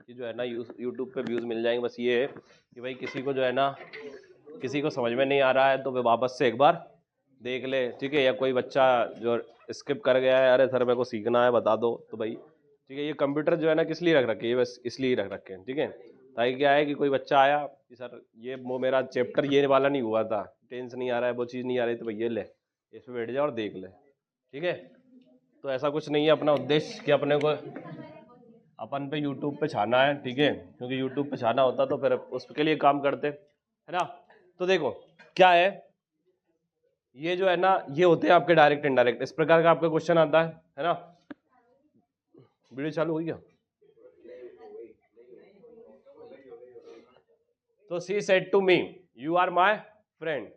कि जो है ना यूट्यूब पे व्यूज़ मिल जाएंगे। बस ये है कि भाई किसी को जो है ना, किसी को समझ में नहीं आ रहा है तो वे वापस से एक बार देख ले, ठीक है। या कोई बच्चा जो स्किप कर गया है, अरे सर मेरे को सीखना है बता दो, तो भाई ठीक है। ये कंप्यूटर जो है ना किस लिए रख रखे हैं, ये बस इसलिए रख रखे हैं, ठीक है। ताकि क्या है कि कोई बच्चा आया कि सर ये वो मेरा चैप्टर ये वाला नहीं हुआ था, टेंस नहीं आ रहा है, वो चीज़ नहीं आ रही, तो भैया ले इस पे बैठ जा और देख ले, ठीक है। तो ऐसा कुछ नहीं है अपना उद्देश्य कि अपने को अपन पे यूट्यूब पे छाना है, ठीक है। क्योंकि यूट्यूब पे छाना होता तो फिर उसके लिए काम करते, है ना। तो देखो क्या है, ये जो है ना ये होते हैं आपके डायरेक्ट इनडायरेक्ट, इस प्रकार का आपका क्वेश्चन आता है ना। वीडियो चालू हुई क्या? तो she said to me you are my friend,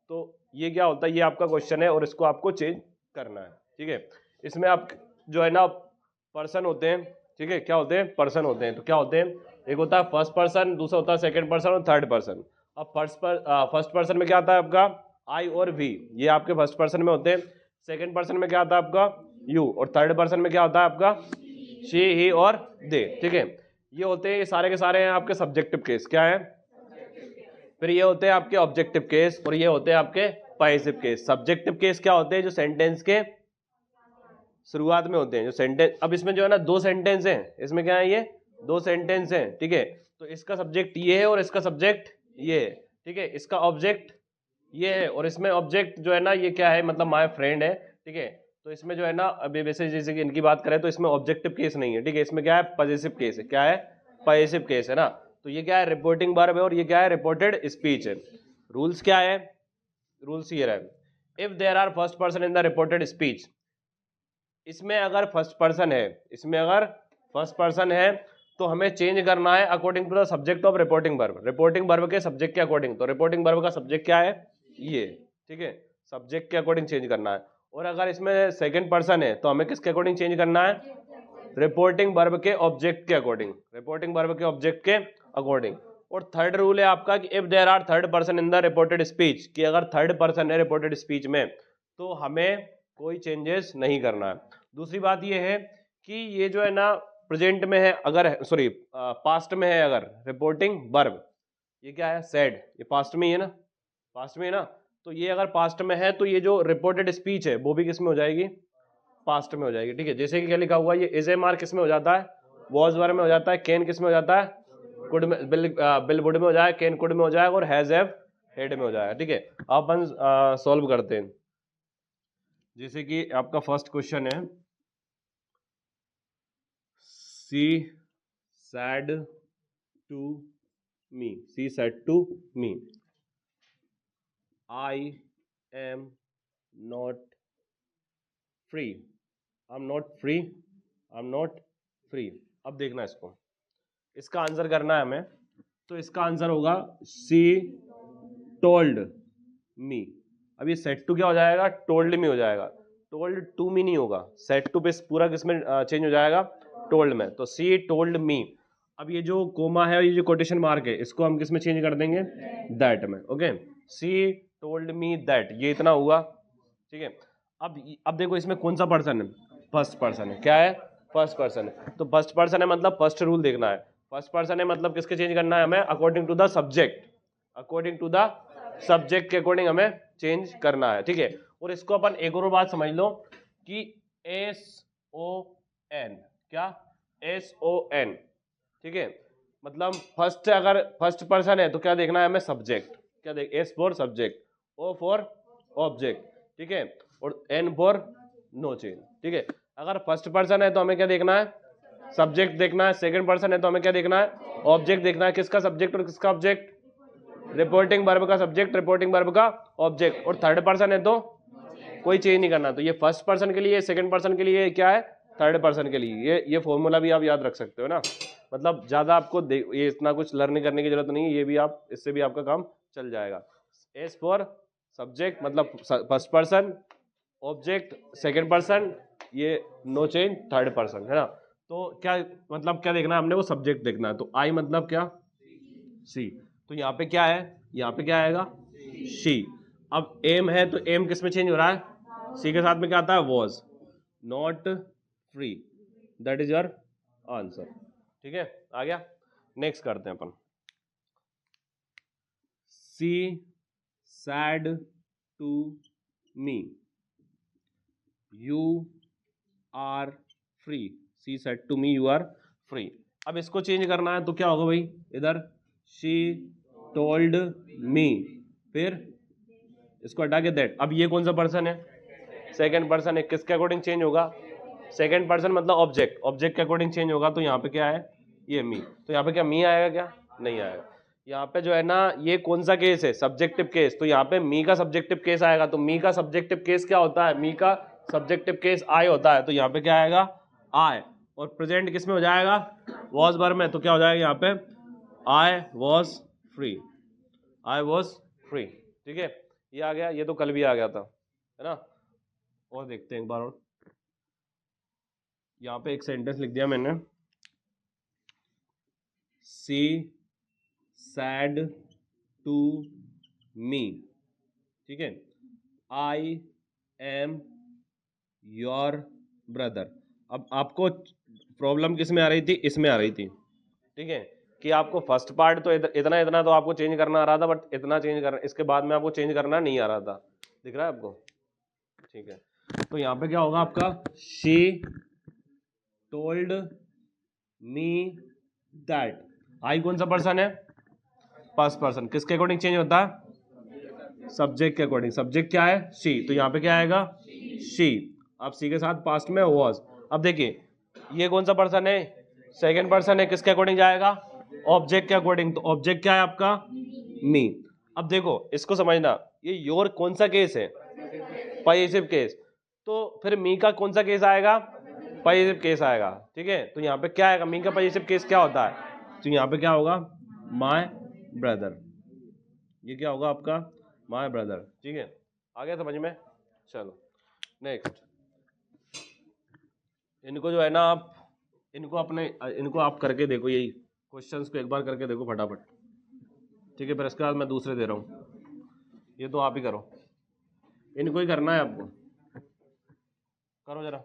तो ये क्या होता है, ये आपका क्वेश्चन है और इसको आपको चेंज करना है, ठीक है। इसमें आप जो है ना पर्सन होते हैं, ठीक है। क्या होते हैं? पर्सन होते हैं। तो क्या होते हैं, एक होता है फर्स्ट पर्सन, दूसरा होता है सेकंड पर्सन और थर्ड पर्सन। अब फर्स्ट पर्सन में क्या आता है आपका आई और वी, ये आपके फर्स्ट पर्सन में होते हैं। सेकंड पर्सन में क्या आता है आपका यू, और थर्ड पर्सन में क्या होता है आपका शी ही और दे, ठीक है। ये होते हैं, ये सारे के सारे हैं आपके सब्जेक्टिव केस, क्या है। फिर ये होते हैं आपके ऑब्जेक्टिव केस और ये होते हैं आपके पॉजिटिव केस। सब्जेक्टिव केस क्या होते हैं, जो सेंटेंस के शुरुआत में होते हैं, जो सेंटेंस, अब इसमें जो है ना दो सेंटेंस हैं, इसमें क्या है, ये दो सेंटेंस हैं, ठीक है। तो इसका सब्जेक्ट ये है और इसका सब्जेक्ट ये है, ठीक है। इसका ऑब्जेक्ट ये है और इसमें ऑब्जेक्ट जो है ना ये क्या है, मतलब माय फ्रेंड है, ठीक है। तो इसमें जो है ना अभी वैसे जैसे कि इनकी बात करें तो इसमें ऑब्जेक्टिव केस नहीं है, ठीक है। इसमें क्या है, पॉजिटिव केस है, क्या है, पॉजिटिव केस है ना। तो ये क्या है, रिपोर्टिंग वर्ब है और ये क्या है, रिपोर्टेड स्पीच है। रूल्स क्या है, रूल्स ये है, if there are first person in the reported speech, इसमें अगर फर्स्ट पर्सन है, इसमें अगर फर्स्ट पर्सन है तो हमें चेंज करना है according to the subject of reporting verb, reporting verb के सब्जेक्ट के अकॉर्डिंग। तो रिपोर्टिंग वर्ब का सब्जेक्ट क्या है, ये, ठीक है, सब्जेक्ट के अकॉर्डिंग चेंज करना है। और अगर इसमें सेकंड पर्सन है तो हमें किसके अकॉर्डिंग चेंज करना है, रिपोर्टिंग वर्ब के ऑब्जेक्ट के अकॉर्डिंग, रिपोर्टिंग वर्ब के ऑब्जेक्ट के अकॉर्डिंग। और थर्ड रूल है आपका कि if there are third person in the reported speech, कि अगर थर्ड पर्सन है रिपोर्टेड स्पीच में तो हमें कोई चेंजेस नहीं करना है। दूसरी बात ये है कि ये जो है ना प्रेजेंट में है, अगर सॉरी पास्ट में है अगर रिपोर्टिंग वर्ब, ये क्या है, सेड, ये पास्ट में ही है ना, पास्ट में है ना। तो ये अगर पास्ट में है तो ये जो रिपोर्टेड स्पीच है वो भी किस में हो जाएगी, पास्ट में हो जाएगी, ठीक है। जैसे कि क्या लिखा हुआ है, ये इज एम आर किस में हो जाता है, वॉज वर्ब में हो जाता है, कैन किस में हो जाता है, कुड में, बिल वुड में हो जाएगा, कैन कुड में हो जाएगा और हैज हैव हेड में हो जाएगा, ठीक है। अब अपन सॉल्व करते हैं। जैसे कि आपका फर्स्ट क्वेश्चन है, she said to me, she said to me I am not free, I am not free, I am not free. अब देखना इसको, इसका आंसर करना है हमें। तो इसका आंसर होगा सी टोल्ड मी। अब ये सेट टू क्या हो जाएगा, टोल्ड मी हो जाएगा, टोल्ड टू मी नहीं होगा, सेट टू पे पूरा किसमें चेंज हो जाएगा, टोल्ड में। तो सी टोल्ड मी। अब ये जो कोमा है, ये जो कोटेशन मार्क है, इसको हम किस में चेंज कर देंगे, दैट में, okay. C told me that, ये इतना हुआ, ठीक है। अब देखो इसमें कौन सा पर्सन है, फर्स्ट पर्सन है, क्या है, फर्स्ट पर्सन है। तो फर्स्ट पर्सन है मतलब फर्स्ट रूल देखना है, फर्स्ट पर्सन है मतलब किसके चेंज करना है हमें, according to the subject, according to the subject के अकॉर्डिंग हमें चेंज करना है, ठीक है। और इसको अपन एक और बात समझ लो कि एस ओ एन, क्या, एस ओ एन, ठीक है। मतलब फर्स्ट, अगर फर्स्ट पर्सन है तो क्या देखना है हमें, सब्जेक्ट, क्या देख, S for subject, O for object, ठीक है, और एन फॉर नो चेंज, ठीक है। अगर फर्स्ट पर्सन है तो हमें क्या देखना है, सब्जेक्ट देखना है। सेकंड पर्सन है तो हमें क्या देखना है, ऑब्जेक्ट देखना है। किसका सब्जेक्ट और किसका ऑब्जेक्ट, रिपोर्टिंग वर्ब का सब्जेक्ट, रिपोर्टिंग वर्ब का ऑब्जेक्ट। और थर्ड पर्सन है तो कोई चेंज नहीं करना। तो ये फर्स्ट पर्सन के लिए, सेकंड पर्सन के लिए क्या है, थर्ड पर्सन के लिए। ये फॉर्मूला भी आप याद रख सकते हो ना, मतलब ज्यादा आपको ये इतना कुछ लर्न करने की जरूरत नहीं है, ये भी आप, इससे भी आपका काम चल जाएगा। एस फॉर सब्जेक्ट मतलब first person, object second person, ये नो चेंज थर्ड पर्सन, है ना। तो क्या मतलब क्या देखना है हमने, वो सब्जेक्ट देखना है। तो आई मतलब क्या, सी। तो यहाँ पे क्या है, यहाँ पे क्या आएगा, शी। अब एम है तो एम किस में चेंज हो रहा है, सी के साथ में क्या आता है, was not free, that is your answer. ठीक है, आ गया। नेक्स्ट करते हैं अपन, she said to me, you are free, she said to me you are free. अब इसको चेंज करना है तो क्या होगा भाई, इधर शी टोल्ड मी, फिर इसको हटा के दैट। अब ये कौन सा पर्सन है, सेकंड पर्सन है, किसके अकॉर्डिंग चेंज होगा, सेकंड पर्सन मतलब ऑब्जेक्ट, ऑब्जेक्ट के अकॉर्डिंग चेंज होगा। तो यहाँ पे क्या है, ये मी, तो यहाँ पे क्या मी आएगा, क्या नहीं आएगा। यहाँ पे जो है ना, ये कौन सा केस है, सब्जेक्टिव केस, तो यहाँ पे मी का सब्जेक्टिव केस आएगा। तो मी का सब्जेक्टिव केस क्या होता है, मी का सब्जेक्टिव केस आई होता है, तो यहाँ पे क्या आएगा, आई। और प्रेजेंट किस में हो जाएगा, वॉज वर्ब में, तो क्या हो जाएगा यहाँ पे, I was free, I was free. ठीक है, ये आ गया, ये तो कल भी आ गया था, है ना। और देखते हैं एक बार और, यहाँ पे एक सेंटेंस लिख दिया मैंने, सी सैड टू मी, ठीक है, आई एम योर ब्रदर। अब आपको प्रॉब्लम किस में आ रही थी, इसमें आ रही थी, ठीक है, कि आपको फर्स्ट पार्ट तो इतना इतना तो आपको चेंज करना आ रहा था, बट इतना चेंज करना, इसके बाद में आपको चेंज करना नहीं आ रहा था, दिख रहा है आपको, ठीक है। तो यहाँ पे क्या होगा आपका, शी टोल्ड मी दैट, आई कौन सा पर्सन है, फर्स्ट पर्सन, किसके अकॉर्डिंग चेंज होता है, सब्जेक्ट के अकॉर्डिंग, सब्जेक्ट क्या है, शी, तो यहाँ पे क्या आएगा, शी। अब सी के साथ पास्ट में वॉज। अब देखिए ये कौन सा पर्सन है, सेकंड पर्सन है, किसके अकॉर्डिंग जाएगा, ऑब्जेक्ट के अकॉर्डिंग, तो ऑब्जेक्ट क्या है आपका, मी। अब देखो इसको समझना, ये योर कौन सा केस है, पॉजिटिव केस, तो फिर मी का कौन सा केस आएगा, पॉजिटिव केस आएगा, ठीक है। तो यहाँ पे क्या आएगा, मी का पॉजिटिव केस क्या होता है, तो यहाँ पे क्या होगा, माय ब्रदर, ये क्या होगा आपका, माय ब्रदर, ठीक है, आ गया समझ में। चलो नेक्स्ट, इनको जो है ना आप, इनको आप करके देखो, यही क्वेश्चंस को एक बार करके देखो फटाफट, ठीक है, फिर इसके बाद मैं दूसरे दे रहा हूँ, ये तो आप ही करो, इनको ही करना है आपको, करो जरा।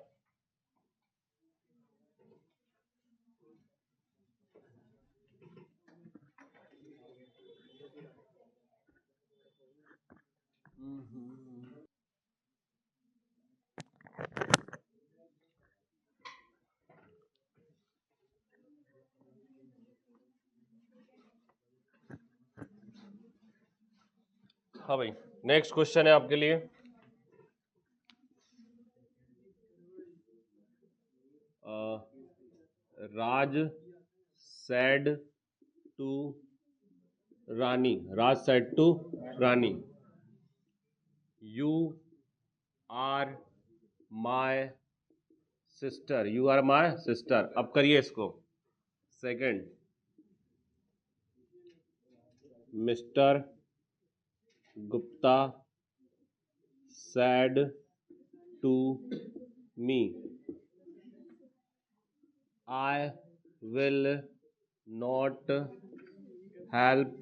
हाँ भाई, नेक्स्ट क्वेश्चन है आपके लिए, Raj said to Rani, Raj said to Rani, you are my sister, you are my sister. अब करिए इसको, second, mister Gupta said to me, I will not help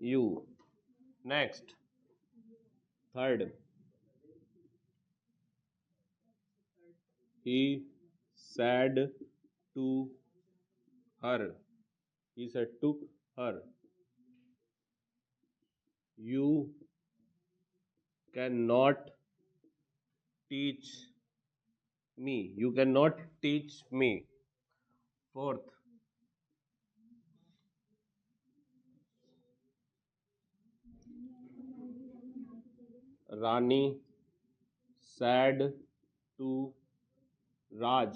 you. Next, third, he said to her, he said to her, you cannot teach me, you cannot teach me। Fourth, Rani said to Raj,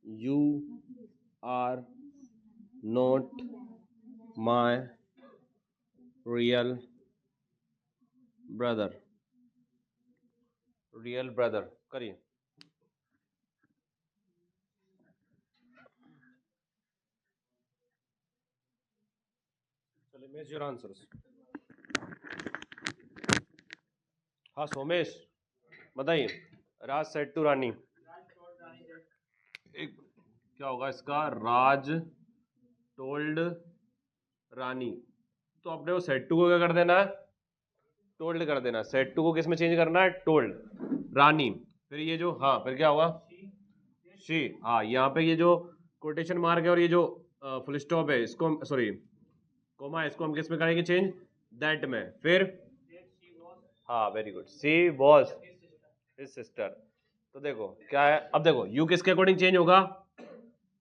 you are not my real brother, real brother। करिए, चलिए मेज your answers. हाँ सोमेश बताइए, राज said to रानी, एक क्या होगा इसका, राज told रानी, तो आपने वो सेड टू को क्या कर देना है, टोल्ड कर देना। सेड टू को किस में चेंज करना है, टोल्ड। रानी, फिर ये जो, हाँ फिर क्या होगा, शी, हाँ यहाँ पे ये जो कोटेशन मार्क है और ये जो फुल स्टॉप है इसको, सॉरी कोमा, इसको हम किस में करेंगे चेंज, दैट में। फिर हाँ very good, she was his sister. तो देखो क्या है, अब देखो यू किसके अकॉर्डिंग चेंज होगा,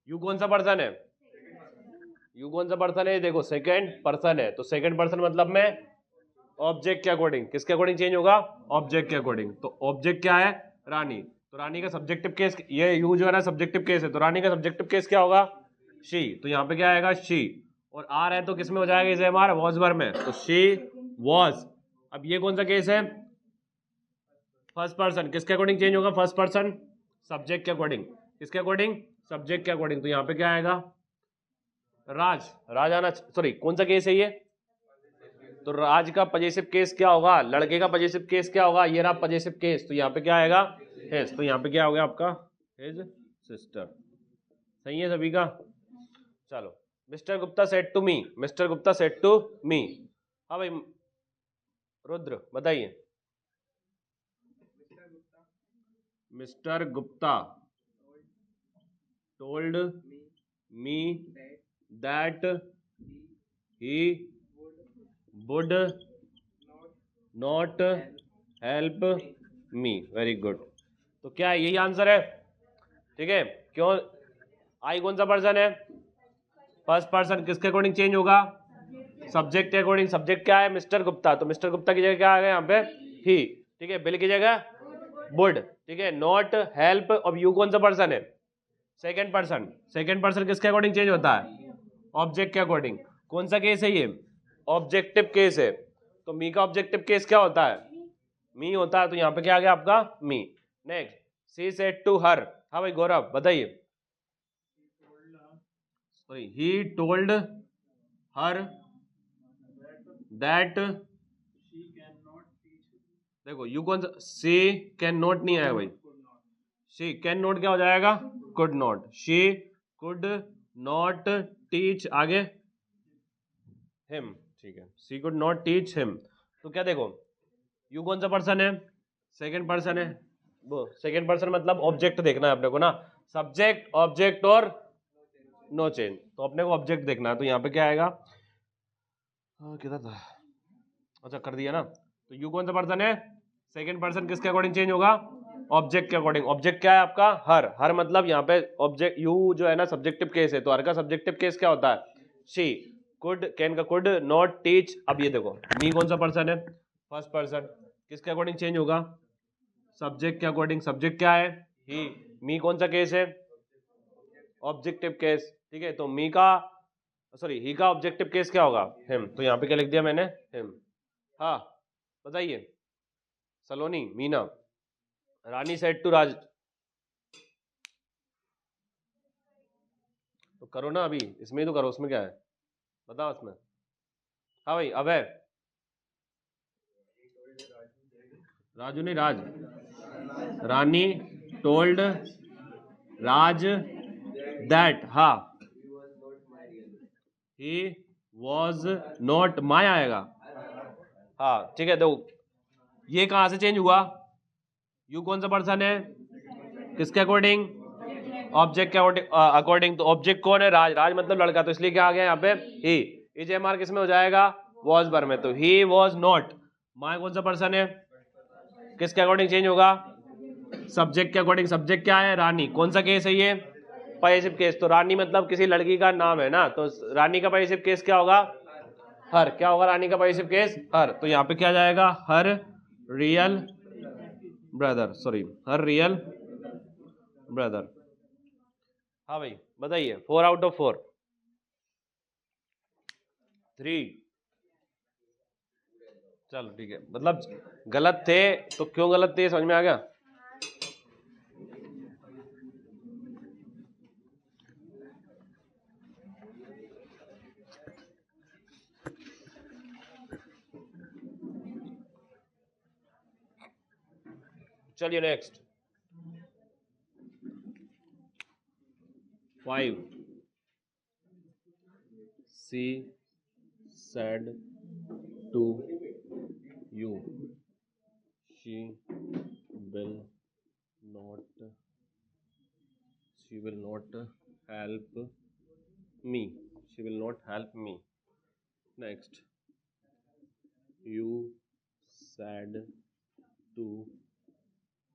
यू कौन सा पर्सन है, यू कौन सा पर्सन है, देखो सेकंड पर्सन है, तो सेकंड पर्सन मतलब में ऑब्जेक्ट के अकॉर्डिंग, किसके अकॉर्डिंग चेंज होगा, ऑब्जेक्ट के अकॉर्डिंग। तो ऑब्जेक्ट क्या है, रानी, तो रानी का सब्जेक्टिव केस, ये यू जो है ना सब्जेक्टिव केस है, तो रानी का सब्जेक्टिव केस क्या होगा, शी, तो यहाँ पे क्या आएगा शी, और आर है तो किस में हो जाएगा इसे हमारा, वॉज वर्ब में, तो शी वॉज। अब ये कौन सा केस है, फर्स्ट पर्सन, किसके अकॉर्डिंग चेंज होगा, फर्स्ट पर्सन सब्जेक्ट के अकॉर्डिंग, किसके अकॉर्डिंग, सब्जेक्ट के अकॉर्डिंग, तो यहाँ पे क्या आएगा, राज, राज आना, सॉरी कौन सा केस है ये, तो राज का पजेसिव केस क्या होगा, लड़के का पजेसिव केस क्या होगा, ये रहा पजेसिव केस, तो यहाँ पे क्या आएगा, हिज, तो यहाँ पे क्या हो गया आपका, हिज सिस्टर। सही है सभी का। चलो, mister Gupta said to me, mister Gupta said to me, हाँ भाई रुद्र बताइए। Mister Gupta told me that he would not help me, very good. तो क्या है, यही आंसर है, ठीक है। क्यों, आई कौन सा पर्सन है, फर्स्ट पर्सन, किसके अकॉर्डिंग चेंज होगा, सब्जेक्ट के अकॉर्डिंग, सब्जेक्ट क्या है, मिस्टर गुप्ता, तो मिस्टर गुप्ता की जगह क्या आ गया यहाँ पे, ही, ठीक है, बिल की जगह वुड, ठीक है, नॉट हेल्प। अब यू कौन सा पर्सन है, सेकंड पर्सन, सेकंड पर्सन किसके अकॉर्डिंग चेंज होता है, ऑब्जेक्ट के अकॉर्डिंग। कौन सा केस है ये, ऑब्जेक्टिव केस है, तो मी का ऑब्जेक्टिव केस क्या होता है, मी होता है, तो यहाँ पे क्या आ गया आपका me. Next, she said to her, हाँ भाई गौरव बताइए, sorry he told her that, देखो यू कौन सा, सी कैन नॉट नहीं आया भाई, शी कैन नॉट क्या हो जाएगा, could not, she could not teach, आगे हिम, ठीक है, she could not teach him. तो क्या देखो, यू कौन सा पर्सन है, सेकंड पर्सन है, वो सेकंड पर्सन मतलब ऑब्जेक्ट देखना है अपने को ना, सब्जेक्ट ऑब्जेक्ट और नो चेंज, तो अपने को ऑब्जेक्ट देखना है, तो यहाँ पे क्या आएगा, किधर था, अच्छा कर दिया ना। तो यू कौन सा पर्सन है, सेकंड पर्सन, किसके अकॉर्डिंग चेंज होगा, ऑब्जेक्ट के अकॉर्डिंग। ऑब्जेक्ट क्या है आपका, हर, हर मतलब यहाँ पे ऑब्जेक्ट, यू जो है ना सब्जेक्टिव केस है, तो हर का सब्जेक्टिव केस क्या होता है, शी, कुड, कैन का कुड, नॉट टीच। अब ये देखो मी कौन सा पर्सन है, फर्स्ट पर्सन, किसके अकॉर्डिंग चेंज होगा, सब्जेक्ट के अकॉर्डिंग, सब्जेक्ट क्या है, ही, मी कौन सा केस है, ऑब्जेक्टिव केस, ठीक है, तो मी का, सॉरी ही का ऑब्जेक्टिव केस क्या होगा, हिम, तो यहाँ पे क्या लिख दिया मैंने, हिम। हाँ बताइए, सलोनी, मीना, रानी सेड टू राज, तो करो ना अभी, इसमें ही तो करो, उसमें क्या है, बताओ उसमें। हाँ भाई अभय, राजू नहीं, राज, रानी टोल्ड राज दैट, हाँ ही वॉज नॉट माई आएगा, हाँ ठीक है। तो ये कहाँ से चेंज हुआ, यू कौन सा पर्सन है, किसके अकॉर्डिंग, ऑब्जेक्ट के अकॉर्डिंग, तो ऑब्जेक्ट कौन है, राज, राज मतलब लड़का, तो इसलिए क्या आ गया यहाँ पे ही, इज एम आर किस में हो जाएगा, वॉज बर में, तो ही वॉज नॉट माई कौन सा पर्सन है, किसके अकॉर्डिंग चेंज होगा, सब्जेक्ट के अकॉर्डिंग, सब्जेक्ट क्या है, रानी, कौन सा केस है ये, पॉजिटिव केस, तो रानी मतलब किसी लड़की का नाम है ना, तो रानी का पॉजिटिव केस क्या होगा, हर, क्या होगा रानी का पॉजिटिव केस, हर, तो यहाँ पे क्या जाएगा, हर रियल ब्रदर, सॉरी हर रियल ब्रदर। हाँ भाई बताइए, 4 आउट ऑफ 4, 3, चलो ठीक है, मतलब गलत थे, तो क्यों गलत थे समझ में आ गया। चलिए next, 5, she said to you she will not she will not help me. She will not help me. Next, you said to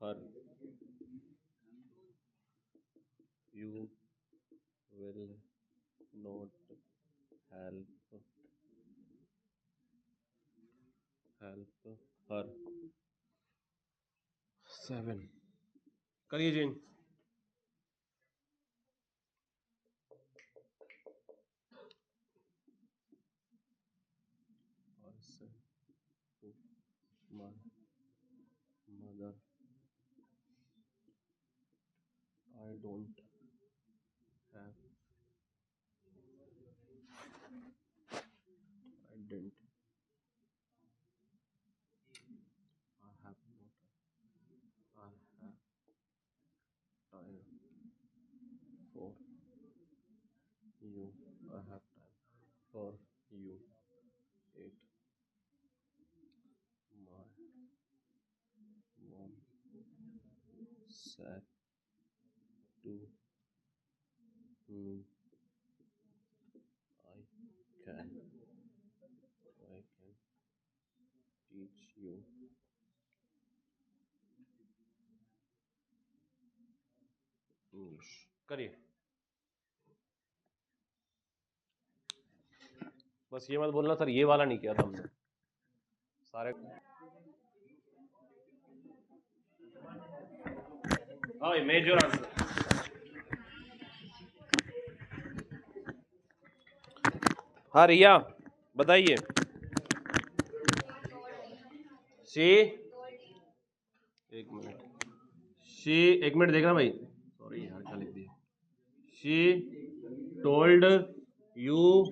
her, you will not help her. 7 करिए जी। My mother, I don't have, I didn't, I have not, I have time for you, I have time for you. 8 My mom said to me, I can teach you English. करिए। बस ये मत बोलना sir ये वाला नहीं किया था हमने सारे। हाँ मेजर आंसर। हाँ रिया बताइए। शी एक मिनट देखना भाई, सॉरी यार क्या लिख दिया। She told you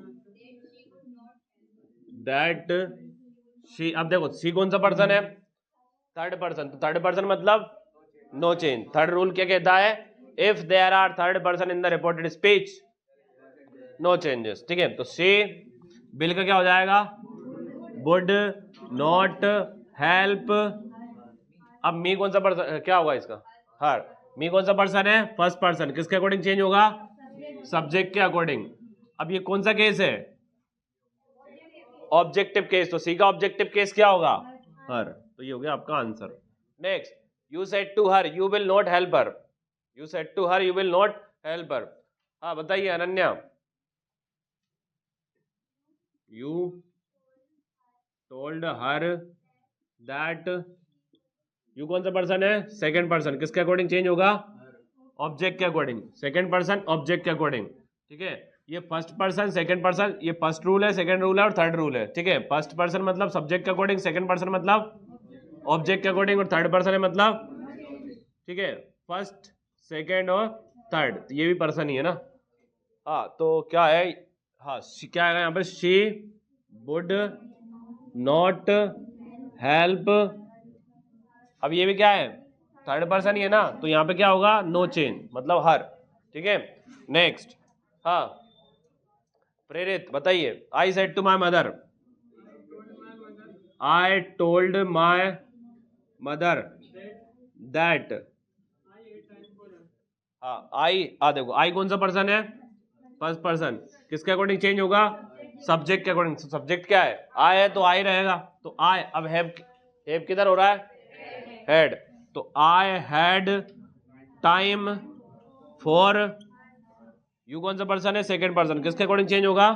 that she. अब देखो शी कौन सा पर्सन है? Third person. तो थर्ड पर्सन मतलब नो चेंज। थर्ड रूल क्या कहता है? If there are third person in the reported speech no changes. ठीक है, तो शी बिल का क्या हो जाएगा? Would not help. अब मी कौन सा पर्सन क्या होगा इसका? हर। मी कौन सा पर्सन है? First person. किसके अकॉर्डिंग चेंज होगा? सब्जेक्ट के अकॉर्डिंग। अब ये कौन सा केस है? Objective case. तो सी का ऑब्जेक्टिव केस क्या होगा? हर। तो ये हो गया आपका answer. Next, you said to her you will not help her. You said to her you will not help her. हाँ बताइए Ananya. You told her that. You कौन सा पर्सन है? Second person. किसके अकॉर्डिंग चेंज होगा? ऑब्जेक्ट के according. Second person object के according. ठीक है, ये फर्स्ट पर्सन सेकंड पर्सन, ये फर्स्ट रूल है, सेकंड रूल है और थर्ड रूल है। ठीक है, फर्स्ट पर्सन मतलब सब्जेक्ट के अकॉर्डिंग, सेकंड पर्सन मतलब ऑब्जेक्ट के अकॉर्डिंग और थर्ड पर्सन है मतलब। ठीक है, फर्स्ट सेकंड और थर्ड, तो ये भी पर्सन ही है ना। हाँ तो क्या है? हाँ क्या है यहाँ पे? She would not help. अब ये भी क्या है? थर्ड पर्सन ही है ना, तो यहाँ पे क्या होगा? नो चेंज मतलब हर। ठीक है, नेक्स्ट। हाँ प्रेरित बताइए। I said to my mother. I told my mother that. हाँ आई, देखो आई कौन सा पर्सन है? First person. किसके अकॉर्डिंग चेंज होगा? सब्जेक्ट के अकॉर्डिंग। सब्जेक्ट क्या है? आई है तो आई रहेगा। तो आई, अब हैव किधर हो रहा है? हैड। तो I had time for. You कौन सा पर्सन है? Second person. किसके अकॉर्डिंग चेंज होगा?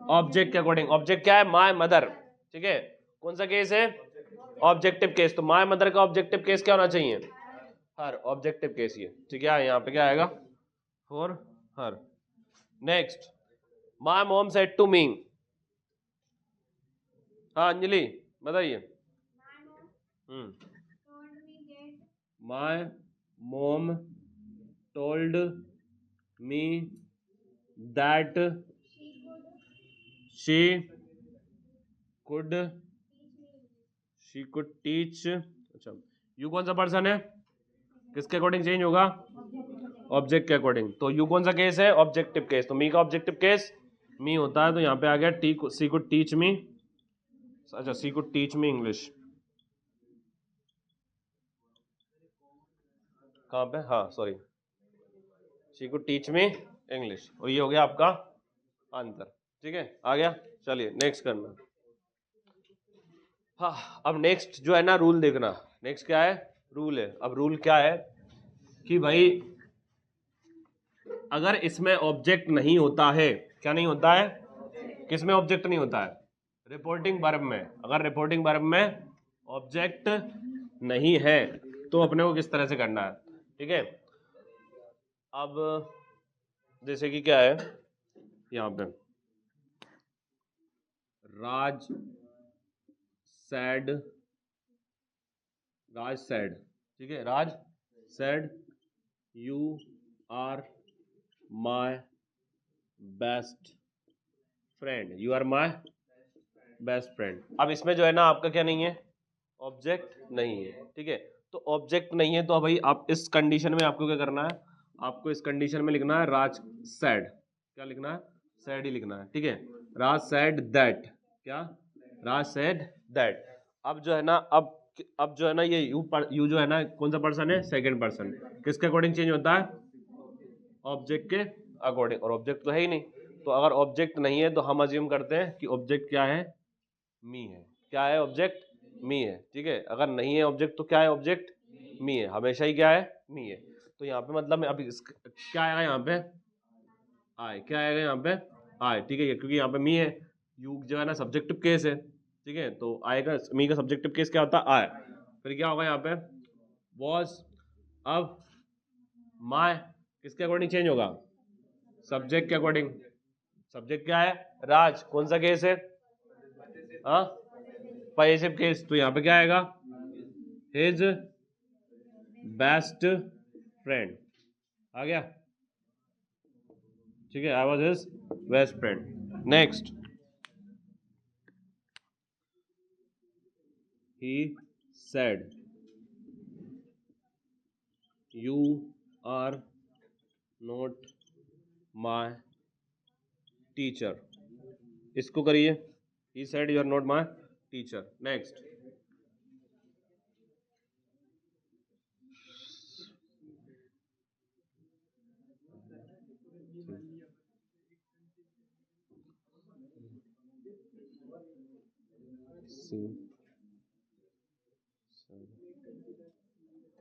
ऑब्जेक्ट के अकॉर्डिंग। ऑब्जेक्ट क्या है? My mother. ठीक है, कौन सा केस है? Objective case. तो माय मदर का ऑब्जेक्टिव केस क्या होना चाहिए? हर। ऑब्जेक्टिव केस ये। ठीक है, यहाँ पे क्या आएगा? For her. Next, my mom said to me. हाँ अंजलि बताइए। My mom told me that she could teach. अच्छा, यू कौन सा पर्सन है? किसके अकॉर्डिंग चेंज होगा? ऑब्जेक्ट के अकॉर्डिंग। तो यू कौन सा केस है? Objective case. तो मी का ऑब्जेक्टिव केस मी होता है, तो यहाँ पे आ गया सी कुड टीच मी। अच्छा, सी कुड टीच मी इंग्लिश। कहाँ पे, हाँ sorry, she could teach me English, और ये हो गया आपका आंसर। ठीक है, आ गया। चलिए नेक्स्ट करना। हाँ, अब नेक्स्ट जो है ना रूल देखना। नेक्स्ट क्या है, रूल है। अब रूल क्या है कि भाई अगर इसमें ऑब्जेक्ट नहीं होता है, क्या नहीं होता है, किसमें ऑब्जेक्ट नहीं होता है, रिपोर्टिंग वर्ब में। अगर रिपोर्टिंग वर्ब में ऑब्जेक्ट नहीं है तो अपने को किस तरह से करना है। ठीक है, अब जैसे कि क्या है यहाँ पे, राज सैड, राज सैड, ठीक है, Raj said you are my best friend, you are my best friend. अब इसमें जो है ना आपका क्या नहीं है, ऑब्जेक्ट नहीं है। ठीक है, तो ऑब्जेक्ट नहीं है तो भाई आप इस कंडीशन में आपको क्या करना है, आपको इस कंडीशन में लिखना है राज सैड, क्या लिखना है, सैड ही लिखना है। ठीक है, राज सैड दैट, क्या, राज सैड दैट। अब जो है ना, अब जो है ना ये यू जो है ना कौन सा पर्सन है, सेकंड पर्सन, किसके अकॉर्डिंग चेंज होता है, ऑब्जेक्ट के अकॉर्डिंग, और ऑब्जेक्ट तो है ही नहीं। तो अगर ऑब्जेक्ट नहीं है तो हम अज्यूम करते हैं कि ऑब्जेक्ट क्या है, मी है। क्या है, ऑब्जेक्ट मी है। ठीक है, अगर नहीं है ऑब्जेक्ट तो क्या है, ऑब्जेक्ट मी है, हमेशा ही क्या है, मी है। तो यहाँ पे मतलब अभी क्या आएगा, यहाँ पे आए, क्या आएगा यहाँ पे आए। ठीक है, क्योंकि यहाँ पे मी है, यू जो है ना सब्जेक्टिव केस है। ठीक है, तो आएगा, मी का सब्जेक्टिव केस क्या होता है, आए। फिर क्या होगा यहाँ पे, वॉज। अब माय किसके अकॉर्डिंग चेंज होगा, सब्जेक्ट के अकॉर्डिंग। सब्जेक्ट क्या है, राज, कौन सा केस है, हाँ, पॉजिटिव केस। तो यहाँ पे क्या आएगा, हिज बेस्ट फ्रेंड, आ गया। ठीक है, I was his best friend. Next, he said you are not my teacher, इसको करिए, he said you are not my teacher. Next,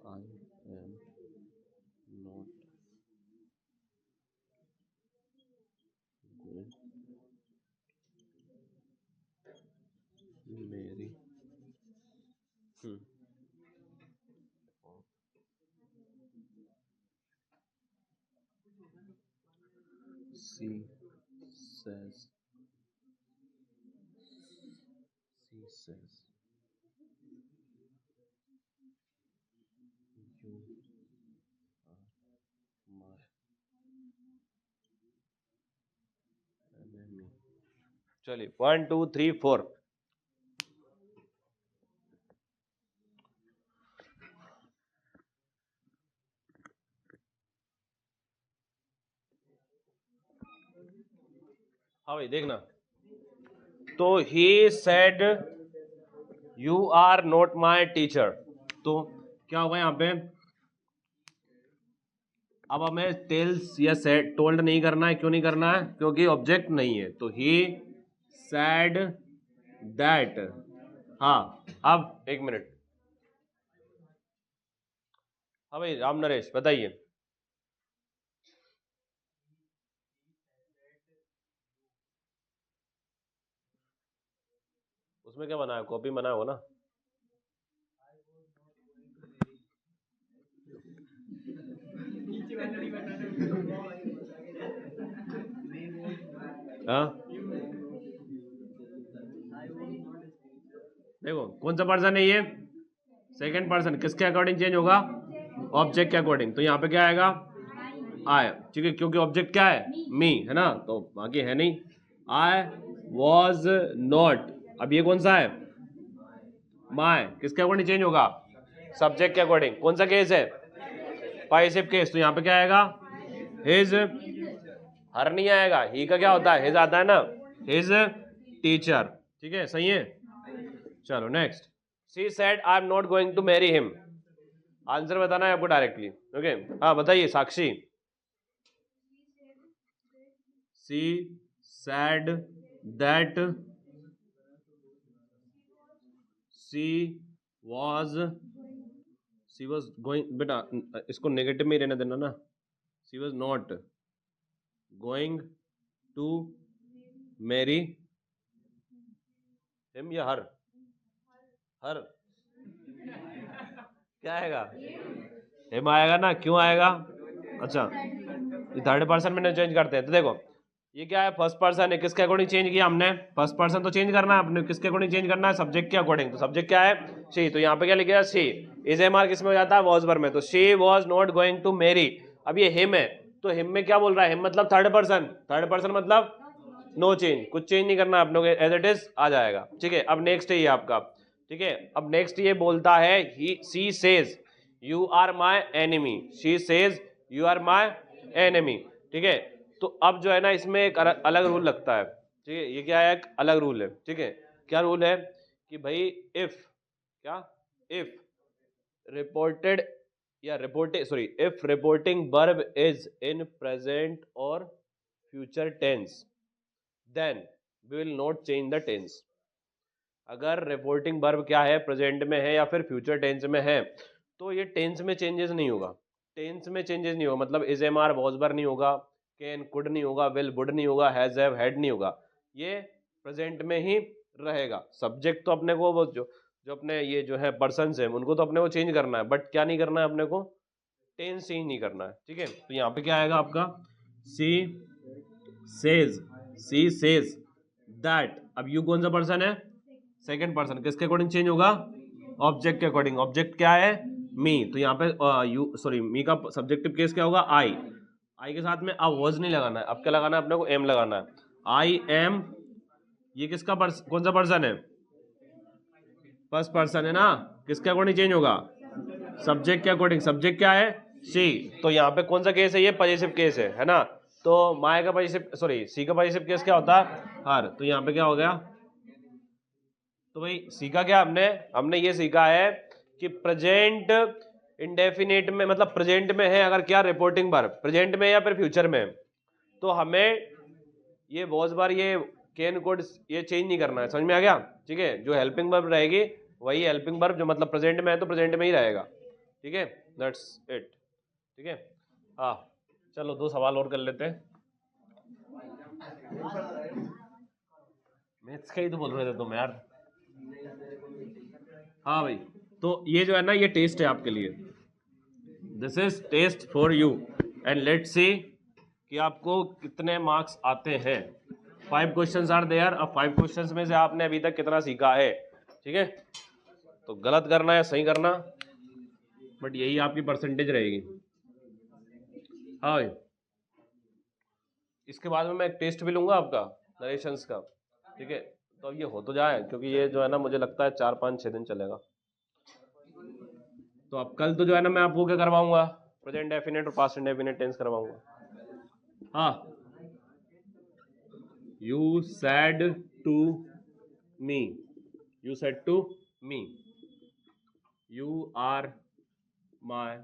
I am not going marry him. She says you are my enemy. चलिए 1 2 3 4। हाँ भाई देखना, तो he said you are not my teacher, तो क्या होगा यहाँ पे, अब हमें टेल्स या सेड टोल्ड नहीं करना है। क्यों नहीं करना है, क्योंकि ऑब्जेक्ट नहीं है। तो ही सेड दैट, हाँ। अब एक मिनट, हाँ भाई राम नरेश बताइए, उसमें क्या बनाया, कॉपी बनाया हो ना, हाँ देखो कौन सा पर्सन है ये, सेकंड पर्सन, किसके अकॉर्डिंग चेंज होगा, ऑब्जेक्ट के अकॉर्डिंग। तो यहाँ पे क्या आएगा, आई। ठीक है, क्योंकि ऑब्जेक्ट क्या है, मी है ना, तो बाकी है नहीं। आई वॉज नॉट, अब ये कौन सा है, माई, किसके अकॉर्डिंग चेंज होगा, सब्जेक्ट के अकॉर्डिंग। कौन सा केस है, पासिव केस। तो यहाँ पे क्या आएगा, हिज, हर नहीं आएगा, ही का क्या होता है, हिज आता है ना, हिज टीचर। ठीक है, सही है। चलो next, she said I am not going to marry him. Answer बताना है आपको डायरेक्टली। ओके, हाँ बताइए Sakshi. She said that she was going, बेटा इसको नेगेटिव में ही रहने देना ना। She was not going to marry him, या हर, हर क्या आएगा? हिम आएगा ना, क्यों आएगा? अच्छा, ये थर्ड पर्सन में चेंज करते हैं। तो देखो ये क्या है, फर्स्ट पर्सन है, किसके अकॉर्डिंग चेंज किया हमने? फर्स्ट पर्सन तो चेंज करना है अपने, किसके अकॉर्डिंग चेंज करना है? सब्जेक्ट के अकॉर्डिंग। तो सब्जेक्ट क्या है? शी। तो यहाँ पे क्या लिखेगा? शी। इज एम आर किस में हो जाता है? वॉज वर्ब में। तो she was not going to marry, अब ये हिम है, तो हिम में क्या बोल रहा है? हिम मतलब थर्ड पर्सन, थर्ड पर्सन मतलब नो चेंज, कुछ चेंज नहीं करना आप लोग, एज इट इज आ जाएगा। ठीक है, अब नेक्स्ट है ये आपका। ठीक है, अब नेक्स्ट ये बोलता है ही she says you are my enemy, she says you are my enemy. ठीक है, तो अब जो है ना इसमें एक अलग रूल लगता है। ठीक है, ये क्या है? एक अलग रूल है। ठीक है, क्या रूल है कि भाई इफ, क्या, इफ रिपोर्टेड या reporting, sorry, if reporting verb is in present और future tense then we will not change the tense. अगर रिपोर्टिंग वर्ब क्या है, प्रेजेंट में है या फिर फ्यूचर टेंस में है, तो ये टेंस में चेंजेस नहीं होगा। टेंस में चेंजेस नहीं होगा, मतलब is am are was were नहीं होगा, कैन कुड नहीं होगा, विल वुड नहीं होगा, हैज हैव हैड नहीं होगा, ये प्रेजेंट में ही रहेगा। सब्जेक्ट तो अपने को वो जो जो अपने ये जो है पर्सन है उनको तो अपने को चेंज करना है, बट क्या नहीं करना है अपने को? टेंस चेंज नहीं करना है। ठीक है, तो यहाँ पे क्या आएगा आपका? She says, she says that. अब यू कौन सा पर्सन है? सेकंड पर्सन, किसके अकॉर्डिंग चेंज होगा? ऑब्जेक्ट के अकॉर्डिंग। ऑब्जेक्ट क्या है? मी। तो यहाँ पे यू, सॉरी, मी का सब्जेक्टिव केस क्या होगा? आई। आई के साथ में अब वॉज नहीं लगाना है, अब क्या लगाना है अपने को? एम लगाना है। आई एम, ये किसका कौन सा पर्सन है? फर्स्ट पर्सन है ना, किसके अकॉर्डिंग चेंज होगा? सब्जेक्ट के अकॉर्डिंग। सब्जेक्ट क्या है? सी। तो यहाँ पे कौन सा केस है? ये पॉजिटिव केस है ना। तो माय का पॉजिटिव, सॉरी, सी का पॉजिटिव केस क्या होता है? हर। तो यहाँ पे क्या हो गया? तो भाई सीखा क्या हमने? हमने ये सीखा है कि प्रेजेंट इंडेफिनेट में, मतलब प्रेजेंट में है अगर क्या, रिपोर्टिंग वर्ब प्रेजेंट में या फिर फ्यूचर में, तो हमें ये वॉज बार, ये कैन कोड, ये चेंज नहीं करना है। समझ में आ गया? ठीक है, जो हेल्पिंग वर्ब रहेगी वही हेल्पिंग वर्ब, जो मतलब प्रेजेंट में है तो प्रेजेंट में ही रहेगा। ठीक है, दैट्स इट। ठीक है, हाँ चलो दो सवाल और कर लेते हैं। मैथ्स का ही तो बोल रहे थे तुम यार। हाँ भाई, तो ये जो है ना ये टेस्ट है आपके लिए, this is test for you, and let's see कि आपको कितने मार्क्स आते हैं। 5 क्वेश्चंस आर देयर। अब 5 क्वेश्चंस में से आपने अभी तक कितना सीखा है? ठीक है, तो गलत करना है सही करना, बट यही आपकी परसेंटेज रहेगी। हाँ भाई, इसके बाद में मैं एक टेस्ट भी लूंगा आपका नरेशंस का। ठीक है, तो अब ये हो तो जाए, क्योंकि ये जो है ना मुझे लगता है 4 5 6 दिन चलेगा। तो अब कल तो जो है ना मैं आपको क्या करवाऊंगा? प्रेजेंट डेफिनेट और पास्ट इंडेफिनेट टेंस करवाऊंगा। हाँ, you said to me, you said to me you are my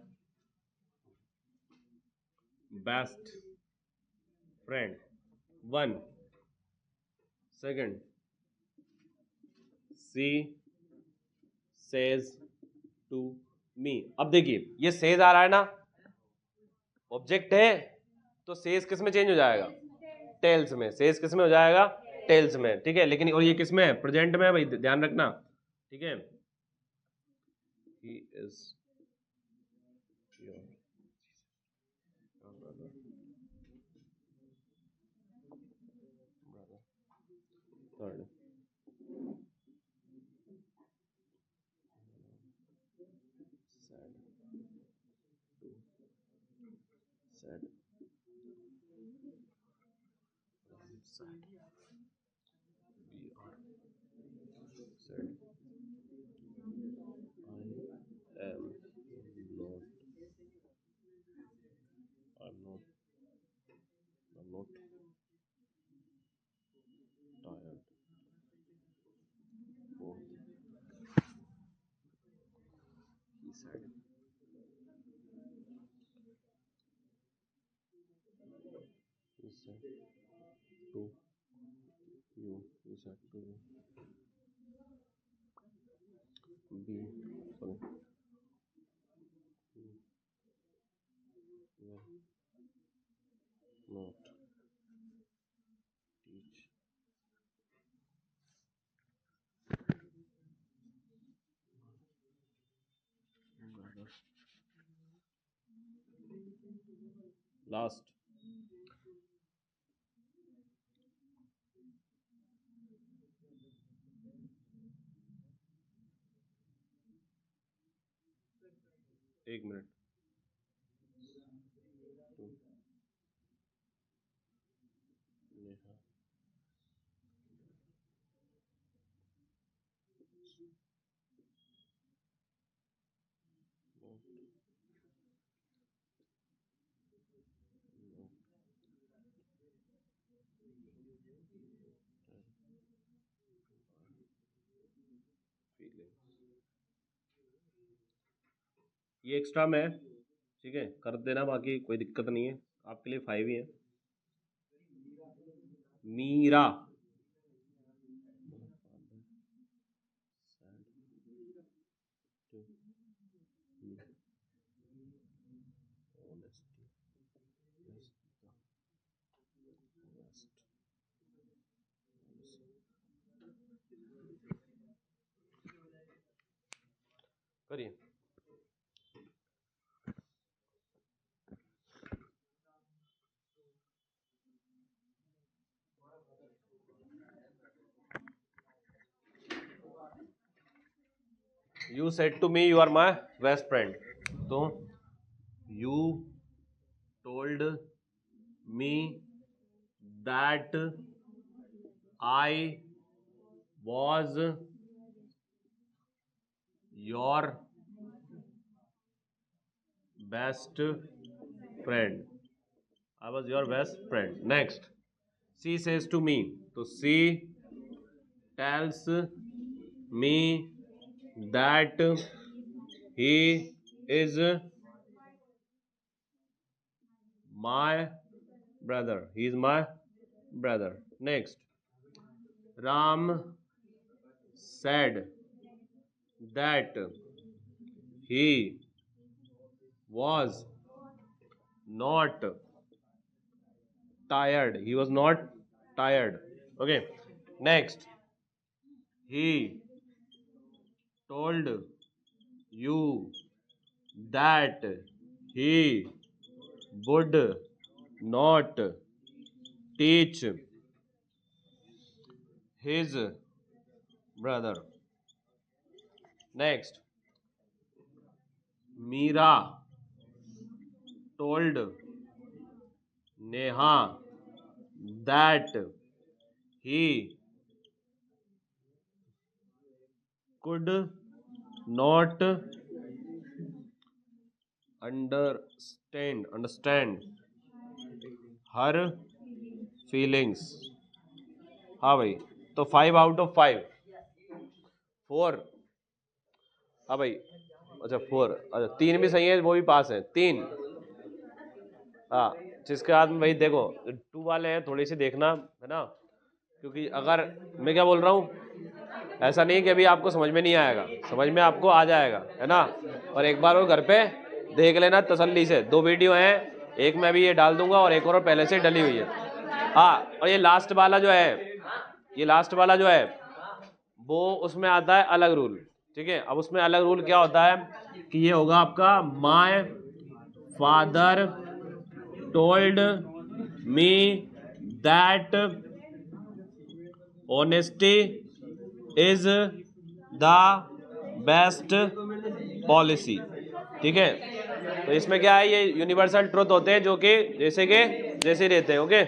best friend. 1 second, she says to me. अब देखिए ये सेज आ रहा है ना, ऑब्जेक्ट है, तो सेज किस में चेंज हो जाएगा? टेल्स में। सेज किस में हो जाएगा? टेल्स में। ठीक है, लेकिन और ये किस में है? प्रेजेंट में है भाई, ध्यान रखना। ठीक है, he is your brother, third, sad, to, sad, sad, we are sad, I am not, I'm not, I'm not tired, both, he said, to you is said to be sorry will not teach others. Last. एक minute to Neha ये extra में है, ठीक है, कर देना, बाकी कोई दिक्कत नहीं है, आपके लिए 5 ही है। मीरा करिए। You said to me you are my best friend. तो you told me that I was your best friend. I was your best friend. Next, she says to me. तो she tells me that he is my brother. He is my brother. Next, Ram said that he was not tired. He was not tired. Okay. Next, he told you that he would not teach his brother. Next, Meera told Neha that he could not understand her feelings. हाँ भाई, तो 5 out of 5 4। हाँ भाई, अच्छा 4, अच्छा 3 भी सही है, वो भी पास है 3। हाँ, जिसके बाद में भाई देखो 2 वाले हैं, थोड़ी सी देखना है ना, क्योंकि अगर मैं क्या बोल रहा हूँ, ऐसा नहीं कि अभी आपको समझ में नहीं आएगा, समझ में आपको आ जाएगा, है ना। और एक बार वो घर पे देख लेना तसल्ली से, 2 वीडियो हैं, एक मैं भी ये डाल दूंगा और एक और पहले से डली हुई है। हाँ, और ये लास्ट वाला जो है, ये लास्ट वाला जो है वो उसमें आता है अलग रूल, ठीक है। अब उसमें अलग रूल क्या होता है कि ये होगा आपका my father told me that honesty is the best policy, ठीक है। तो इसमें क्या है, ये यूनिवर्सल ट्रुथ होते हैं जो कि जैसे रहते हैं, ओके।